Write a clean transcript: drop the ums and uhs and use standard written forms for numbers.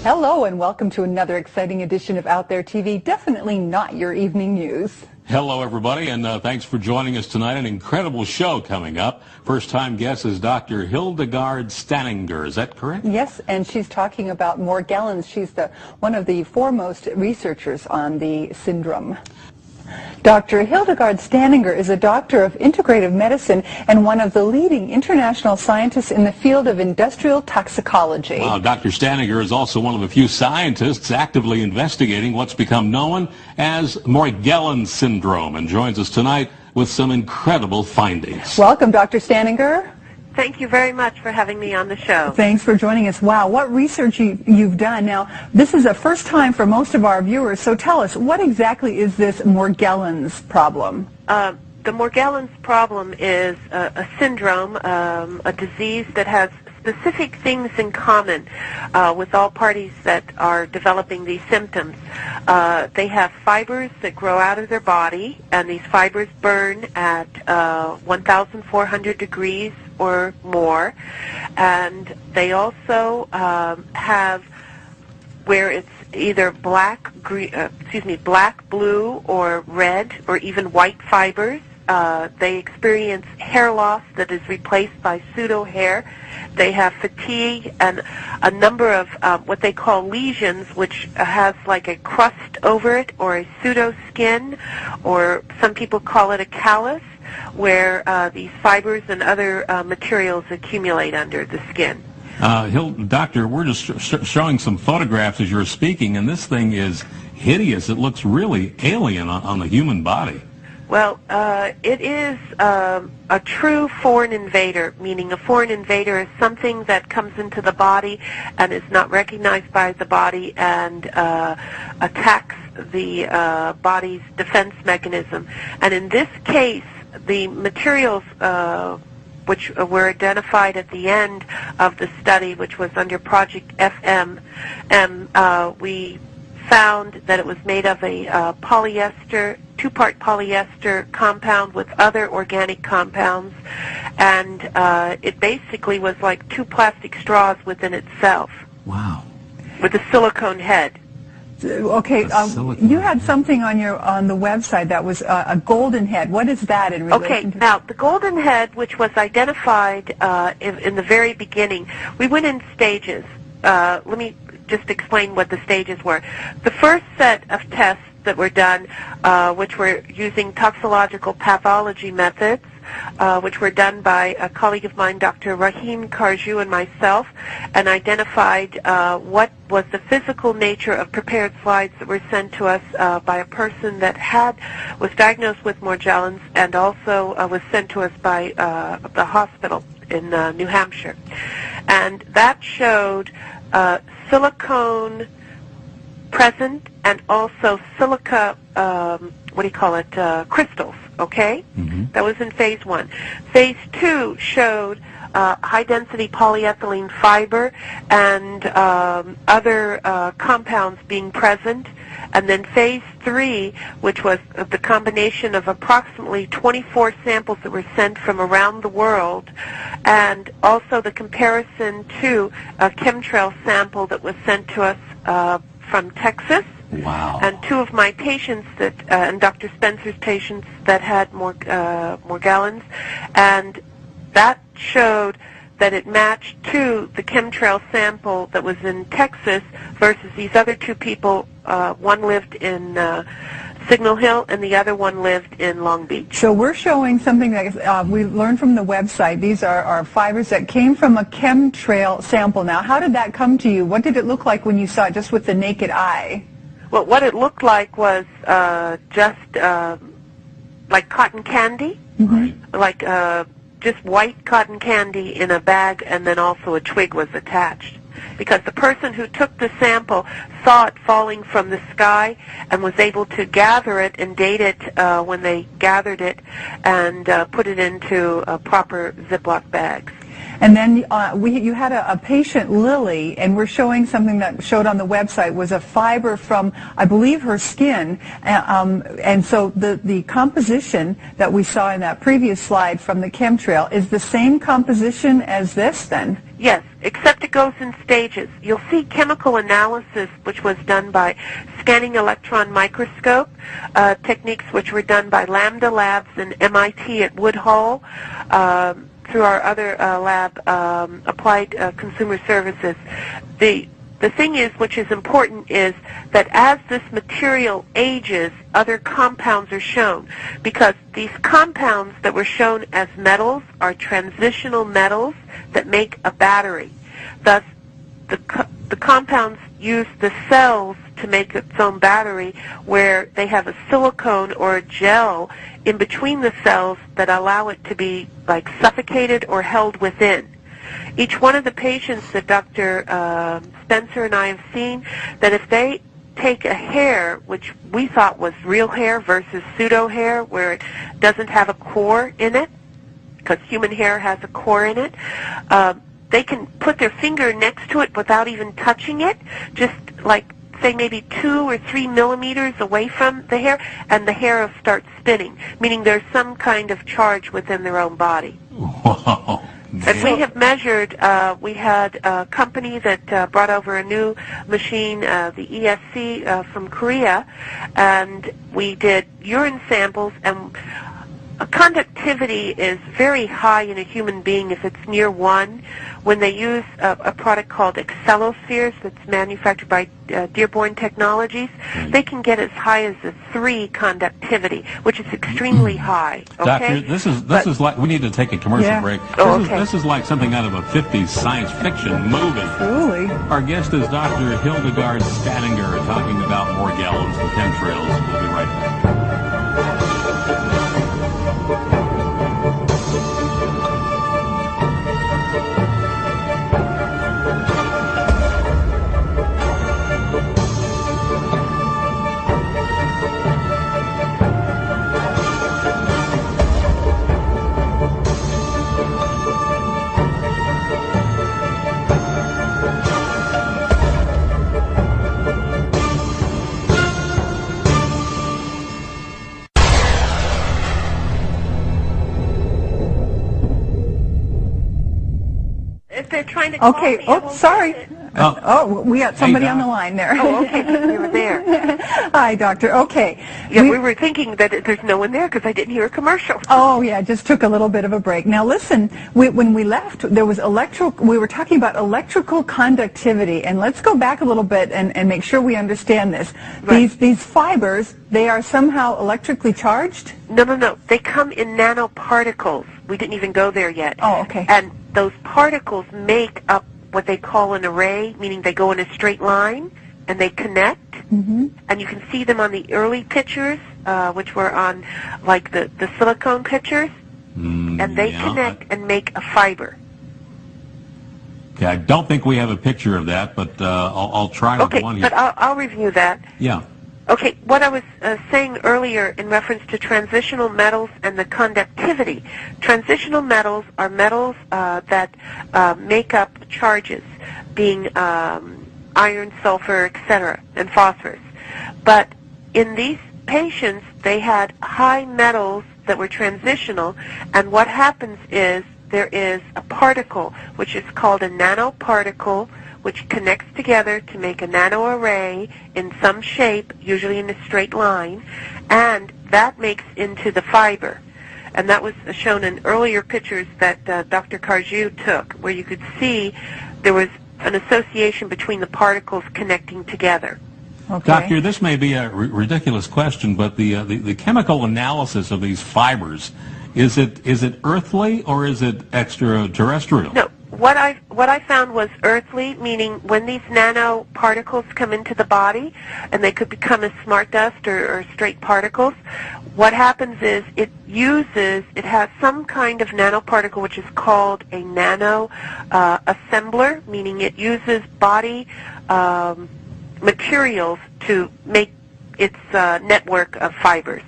Hello and welcome to another exciting edition of Out There TV. Definitely not your evening news. Hello, everybody, and thanks for joining us tonight. An incredible show coming up. First-time guest is Dr. Hildegard Staninger. Is that correct? Yes, and she's talking about Morgellons. She's one of the foremost researchers on the syndrome. Dr. Hildegard Staninger is a doctor of integrative medicine and one of the leading international scientists in the field of industrial toxicology. Wow, Dr. Staninger is also one of the few scientists actively investigating what's become known as Morgellons syndrome and joins us tonight with some incredible findings. Welcome, Dr. Staninger. Thank you very much for having me on the show. Thanks for joining us. Wow, what research you've done. Now, this is a first time for most of our viewers, so tell us, what exactly is this Morgellons problem? The Morgellons problem is a syndrome, a disease that has specific things in common with all parties that are developing these symptoms. They have fibers that grow out of their body, and these fibers burn at 1,400 degrees or more, and they also have where it's either black, blue, or red, or even white fibers. They experience hair loss that is replaced by pseudo hair. They have fatigue and a number of what they call lesions, which has like a crust over it, or a pseudo skin, or some people call it a callus, where these fibers and other materials accumulate under the skin. Doctor, we're just showing some photographs as you're speaking, and this thing is hideous. It looks really alien on the human body. Well, it is a true foreign invader, meaning a foreign invader is something that comes into the body and is not recognized by the body and attacks the body's defense mechanism. And in this case, the materials which were identified at the end of the study, which was under Project FM, we found that it was made of a polyester, two-part polyester compound with other organic compounds, and it basically was like two plastic straws within itself. Wow. With a silicone head. Okay, you had something on the website that was a golden head. What is that in relation to? Okay, now the golden head, which was identified in the very beginning, we went in stages. Let me just explain what the stages were. The first set of tests that were done, which were using toxicological pathology methods, which were done by a colleague of mine, Dr. Rahim Karju, and myself, and identified what was the physical nature of prepared slides that were sent to us by a person that was diagnosed with Morgellons and also was sent to us by the hospital in New Hampshire. And that showed silicone present and also silica, crystals, okay? Mm-hmm. That was in phase 1. Phase 2 showed high-density polyethylene fiber and other compounds being present. And then phase 3, which was the combination of approximately 24 samples that were sent from around the world, and also the comparison to a chemtrail sample that was sent to us from Texas. Wow. And two of my patients and Dr. Spencer's patients that had Morgellons, and that showed that it matched to the chemtrail sample that was in Texas versus these other two people. One lived in Signal Hill and the other one lived in Long Beach. So we're showing something that we learned from the website. These are fibers that came from a chemtrail sample. Now, how did that come to you? What did it look like when you saw it just with the naked eye? Well, what it looked like was just like cotton candy, mm-hmm. like just white cotton candy in a bag, and then also a twig was attached. Because the person who took the sample saw it falling from the sky and was able to gather it and date it when they gathered it and put it into proper Ziploc bags. And then you had a patient, Lily, and we're showing something that showed on the website was a fiber from, I believe, her skin. And so the composition that we saw in that previous slide from the chemtrail is the same composition as this then? Yes. except it goes in stages. You'll see chemical analysis, which was done by scanning electron microscope, techniques which were done by Lambda Labs and MIT at Woodhull, through our other lab, Applied Consumer Services. The thing is, which is important, is that as this material ages, other compounds are shown, because these compounds that were shown as metals are transitional metals that make a battery. Thus, the compounds use the cells to make its own battery, where they have a silicone or a gel in between the cells that allow it to be like suffocated or held within. Each one of the patients that Dr. Spencer and I have seen, that if they take a hair, which we thought was real hair versus pseudo hair, where it doesn't have a core in it, because human hair has a core in it, they can put their finger next to it without even touching it, just like, say, maybe 2 or 3 millimeters away from the hair, and the hair will start spinning, meaning there's some kind of charge within their own body. Whoa. And we have measured, we had a company that brought over a new machine, the ESC from Korea, and we did urine samples, and conductivity is very high in a human being if it's near 1. When they use a product called Excelospheres that's manufactured by Dearborn Technologies, they can get as high as a 3 conductivity, which is extremely high. Okay? Doctor, this is like, we need to take a commercial break. This is like something out of a 50s science fiction movie. Truly. Our guest is Dr. Hildegard Staninger, talking about Morgellons and chemtrails. We'll be right back. They're trying to call Okay. me. Oh, sorry. We got somebody on the line there. Oh, okay. They were there. Hi, doctor. Okay. Yeah, we were thinking that there's no one there because I didn't hear a commercial. Oh, yeah, just took a little bit of a break. Now, listen, when we left, there was we were talking about electrical conductivity, and let's go back a little bit and make sure we understand this. Right. These fibers, they are somehow electrically charged? No. They come in nanoparticles. We didn't even go there yet. Oh, okay. And those particles make up what they call an array, meaning they go in a straight line and they connect. Mm-hmm. And you can see them on the early pictures, which were on like the silicone pictures. And they connect and make a fiber. Okay, I don't think we have a picture of that, but I'll try with one here. But I'll review that. Yeah. Okay, what I was saying earlier in reference to transitional metals and the conductivity. Transitional metals are metals that make up charges, being iron, sulfur, etc., and phosphorus. But in these patients, they had high metals that were transitional, and what happens is there is a particle, which is called a nanoparticle, which connects together to make a nanoarray in some shape, usually in a straight line, and that makes into the fiber. And that was shown in earlier pictures that Dr. Carjou took, where you could see there was an association between the particles connecting together. Okay. Doctor, this may be a ridiculous question, but the chemical analysis of these fibers, is it earthly or is it extraterrestrial? No. What I found was earthly, meaning when these nanoparticles come into the body, and they could become as smart dust or straight particles, what happens is it has some kind of nanoparticle which is called a nano assembler, meaning it uses body materials to make its network of fibers.